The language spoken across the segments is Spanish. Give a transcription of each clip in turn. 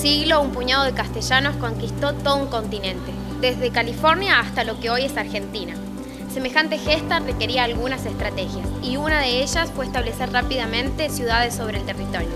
siglo, un puñado de castellanos conquistó todo un continente, desde California hasta lo que hoy es Argentina. Semejante gesta requería algunas estrategias, y una de ellas fue establecer rápidamente ciudades sobre el territorio.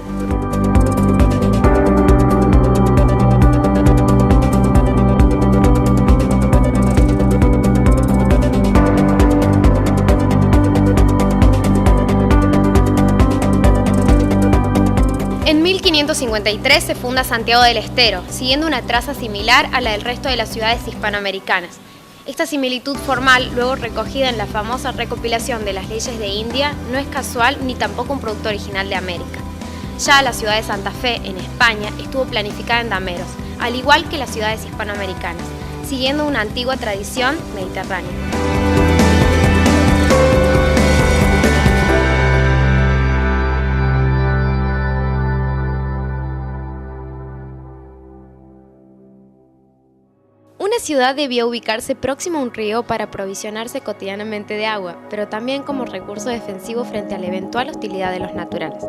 En 1553 se funda Santiago del Estero, siguiendo una traza similar a la del resto de las ciudades hispanoamericanas. Esta similitud formal, luego recogida en la famosa recopilación de las leyes de India, no es casual ni tampoco un producto original de América. Ya la ciudad de Santa Fe, en España, estuvo planificada en dameros, al igual que las ciudades hispanoamericanas, siguiendo una antigua tradición mediterránea. Una ciudad debía ubicarse próximo a un río para aprovisionarse cotidianamente de agua, pero también como recurso defensivo frente a la eventual hostilidad de los naturales.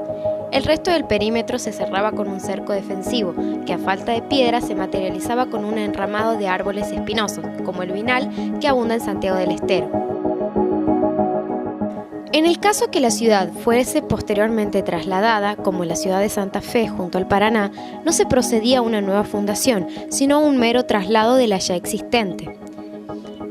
El resto del perímetro se cerraba con un cerco defensivo, que a falta de piedra se materializaba con un enramado de árboles espinosos, como el vinal, que abunda en Santiago del Estero. En el caso que la ciudad fuese posteriormente trasladada, como la ciudad de Santa Fe junto al Paraná, no se procedía a una nueva fundación, sino a un mero traslado de la ya existente.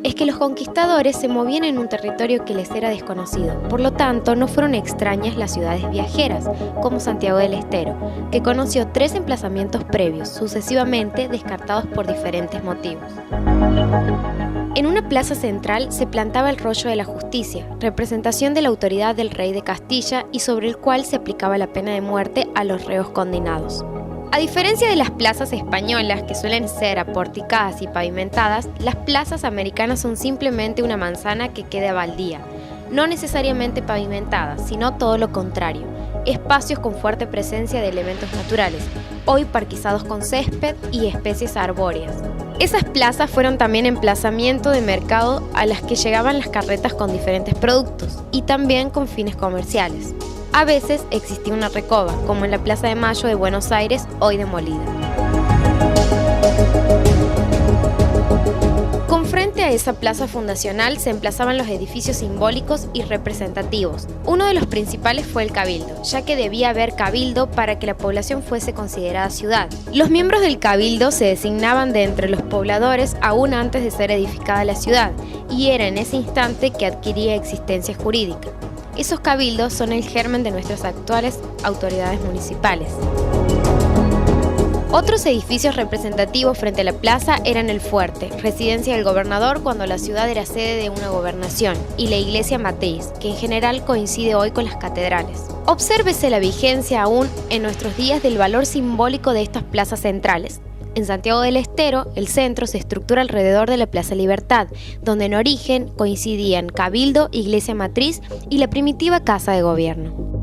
Es que los conquistadores se movían en un territorio que les era desconocido, por lo tanto no fueron extrañas las ciudades viajeras, como Santiago del Estero, que conoció 3 emplazamientos previos, sucesivamente descartados por diferentes motivos. En una plaza central se plantaba el rollo de la justicia, representación de la autoridad del rey de Castilla y sobre el cual se aplicaba la pena de muerte a los reos condenados. A diferencia de las plazas españolas, que suelen ser aporticadas y pavimentadas, las plazas americanas son simplemente una manzana que queda baldía, no necesariamente pavimentada, sino todo lo contrario, espacios con fuerte presencia de elementos naturales, hoy parquizados con césped y especies arbóreas. Esas plazas fueron también emplazamiento de mercado a las que llegaban las carretas con diferentes productos y también con fines comerciales. A veces existía una recoba, como en la Plaza de Mayo de Buenos Aires, hoy demolida. Con frente a esa plaza fundacional se emplazaban los edificios simbólicos y representativos. Uno de los principales fue el cabildo, ya que debía haber cabildo para que la población fuese considerada ciudad. Los miembros del cabildo se designaban de entre los pobladores aún antes de ser edificada la ciudad, y era en ese instante que adquiría existencia jurídica. Esos cabildos son el germen de nuestras actuales autoridades municipales. Otros edificios representativos frente a la plaza eran el fuerte, residencia del gobernador cuando la ciudad era sede de una gobernación, y la iglesia matriz, que en general coincide hoy con las catedrales. Obsérvese la vigencia aún en nuestros días del valor simbólico de estas plazas centrales. En Santiago del Estero, el centro se estructura alrededor de la Plaza Libertad, donde en origen coincidían cabildo, iglesia matriz y la primitiva casa de gobierno.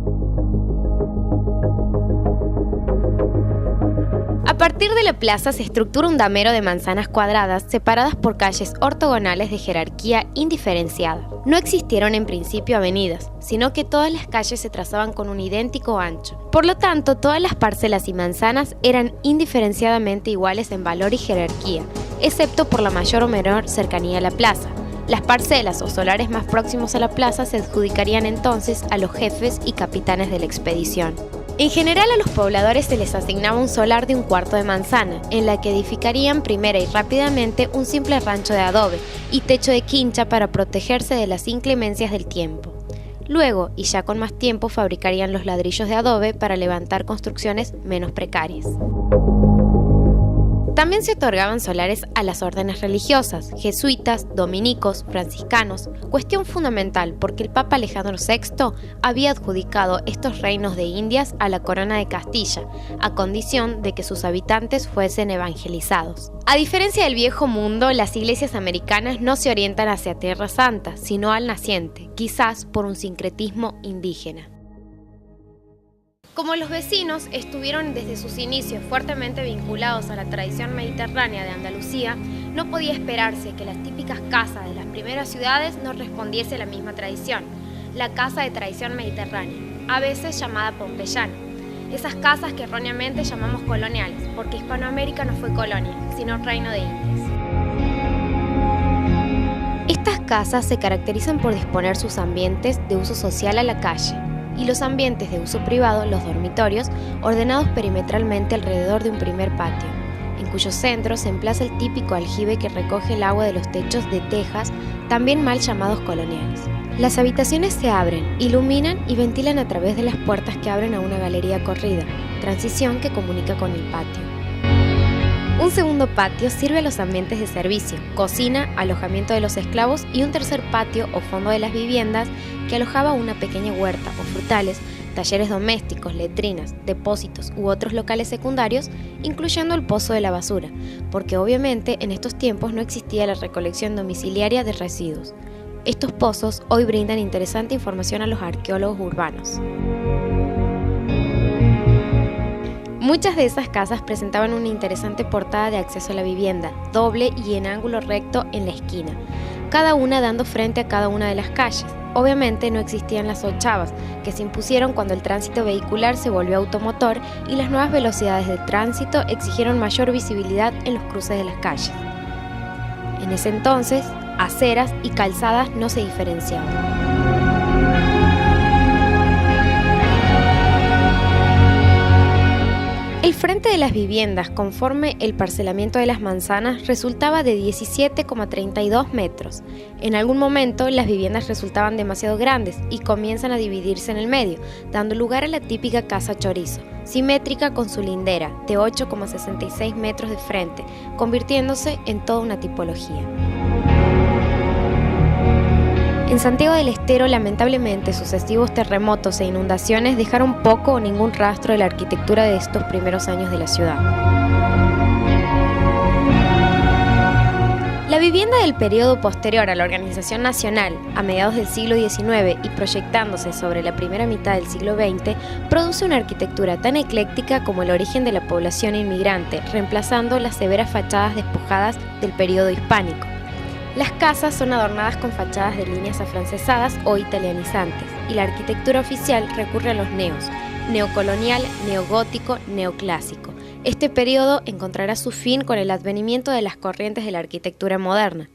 A partir de la plaza se estructura un damero de manzanas cuadradas separadas por calles ortogonales de jerarquía indiferenciada. No existieron en principio avenidas, sino que todas las calles se trazaban con un idéntico ancho. Por lo tanto, todas las parcelas y manzanas eran indiferenciadamente iguales en valor y jerarquía, excepto por la mayor o menor cercanía a la plaza. Las parcelas o solares más próximos a la plaza se adjudicarían entonces a los jefes y capitanes de la expedición. En general a los pobladores se les asignaba un solar de un cuarto de manzana, en la que edificarían primera y rápidamente un simple rancho de adobe y techo de quincha para protegerse de las inclemencias del tiempo. Luego, y ya con más tiempo, fabricarían los ladrillos de adobe para levantar construcciones menos precarias. También se otorgaban solares a las órdenes religiosas, jesuitas, dominicos, franciscanos, cuestión fundamental porque el Papa Alejandro VI había adjudicado estos reinos de Indias a la corona de Castilla, a condición de que sus habitantes fuesen evangelizados. A diferencia del viejo mundo, las iglesias americanas no se orientan hacia Tierra Santa, sino al naciente, quizás por un sincretismo indígena. Como los vecinos estuvieron desde sus inicios fuertemente vinculados a la tradición mediterránea de Andalucía, no podía esperarse que las típicas casas de las primeras ciudades no respondiese a la misma tradición, la casa de tradición mediterránea, a veces llamada pompeyana. Esas casas que erróneamente llamamos coloniales, porque Hispanoamérica no fue colonia, sino reino de Indias. Estas casas se caracterizan por disponer sus ambientes de uso social a la calle y los ambientes de uso privado, los dormitorios, ordenados perimetralmente alrededor de un primer patio, en cuyo centro se emplaza el típico aljibe que recoge el agua de los techos de tejas, también mal llamados coloniales. Las habitaciones se abren, iluminan y ventilan a través de las puertas que abren a una galería corrida, transición que comunica con el patio. Un segundo patio sirve a los ambientes de servicio, cocina, alojamiento de los esclavos y un tercer patio o fondo de las viviendas que alojaba una pequeña huerta o frutales, talleres domésticos, letrinas, depósitos u otros locales secundarios, incluyendo el pozo de la basura, porque obviamente en estos tiempos no existía la recolección domiciliaria de residuos. Estos pozos hoy brindan interesante información a los arqueólogos urbanos. Muchas de esas casas presentaban una interesante portada de acceso a la vivienda, doble y en ángulo recto en la esquina, cada una dando frente a cada una de las calles. Obviamente no existían las ochavas, que se impusieron cuando el tránsito vehicular se volvió automotor y las nuevas velocidades de tránsito exigieron mayor visibilidad en los cruces de las calles. En ese entonces, aceras y calzadas no se diferenciaban. El frente de las viviendas, conforme el parcelamiento de las manzanas, resultaba de 17,32 metros. En algún momento, las viviendas resultaban demasiado grandes y comienzan a dividirse en el medio, dando lugar a la típica casa chorizo, simétrica con su lindera, de 8,66 metros de frente, convirtiéndose en toda una tipología. En Santiago del Estero, lamentablemente, sucesivos terremotos e inundaciones dejaron poco o ningún rastro de la arquitectura de estos primeros años de la ciudad. La vivienda del periodo posterior a la organización nacional, a mediados del siglo XIX y proyectándose sobre la primera mitad del siglo XX, produce una arquitectura tan ecléctica como el origen de la población inmigrante, reemplazando las severas fachadas despojadas del periodo hispánico. Las casas son adornadas con fachadas de líneas afrancesadas o italianizantes, y la arquitectura oficial recurre a los neos, neocolonial, neogótico, neoclásico. Este periodo encontrará su fin con el advenimiento de las corrientes de la arquitectura moderna.